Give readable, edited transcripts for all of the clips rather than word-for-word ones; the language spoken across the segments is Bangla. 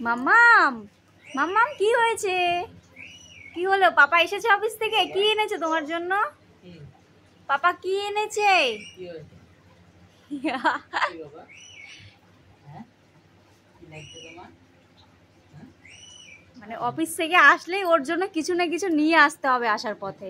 মাম্মাম মাম্মাম কি হয়েছে? কি হলো? পাপা এসেছে অফিস থেকে? কি এনেছে তোমার জন্য? পাপা কি এনেছে? মানে অফিস থেকে আসলেই ওর জন্য কিছু না কিছু নিয়ে আসতে হবে আসার পথে।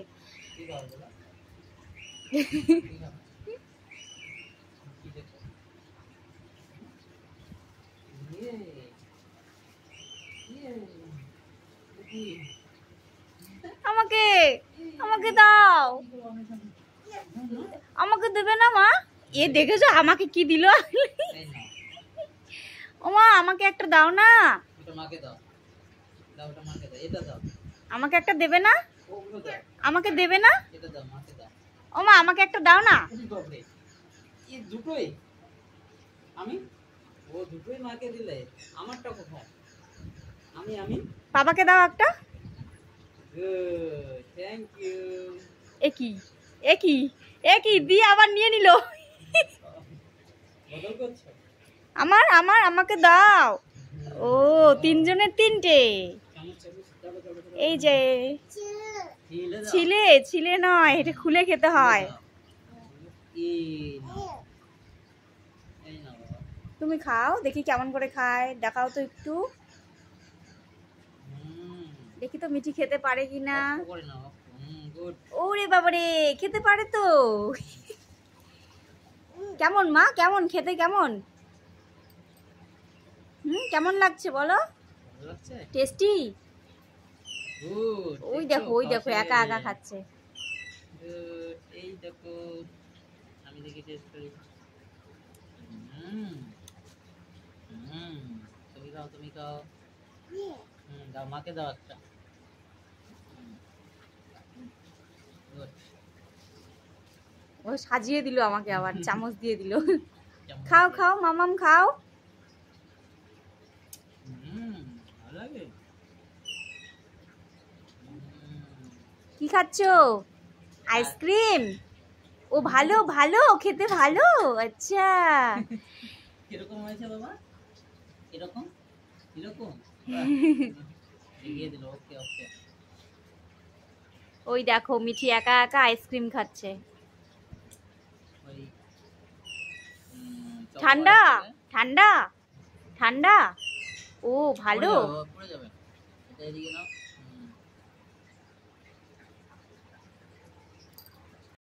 আমাকে আমাকে দাও, আমাকে দেবে না মা? এ দেখেছো আমাকে কি দিল? ও মা আমাকে একটা দাও না, আমাকে একটা দেবে না? আমাকে দেবে না? ও মা আমাকে একটা দাও না। দুটোই আমি ও দুটোই মাকে দিলে, আমারটা কোথায়? আমি আমি বাবাকে দাও একটা। Good, thank you. একই একই একই দিয়ে আবার নিয়ে নিল। বদল করছো? আমার আমার আমাকে দাও। ও তিনজনের তিনটে। এই যে ছিলে ছিলে নয়, এটা খুলে খেতে হয়। তুমি খাও দেখি কেমন করে খায়, দেখাও তো একটু, দেখি তো মিঠি খেতে পারে কিনা। ওরে বাবারে খেতে পারে তো। কেমন মা, কেমন খেতে, কেমন? কেমন লাগছে বলো? টেস্টি? ওই দেখো ওই দেখো একা একা খাচ্ছে। এই দেখো আমি দেখি টেস্ট করি। তুমি খাও, তুমি খাও। দাও মাকে দাও একটা। ও সাজিয়ে দিল আমাকে, আবার চামচ দিয়ে দিল। খাও খাও মামাম খাও। ভালো লাগে। কি খাচ্ছো? আইসক্রিম? ও ভালো ভালো খেতে, ভালো। আচ্ছা কিরকম হয়েছে বাবা? কিরকম কিরকম? দিয়ে দিল। ওকে ওকে। ওই দেখো মিঠি একা একা আইসক্রিম খাচ্ছে। ঠান্ডা ঠান্ডা ঠান্ডা। ও ভালো। পড়ে যাবে এটা, এদিকে নাও।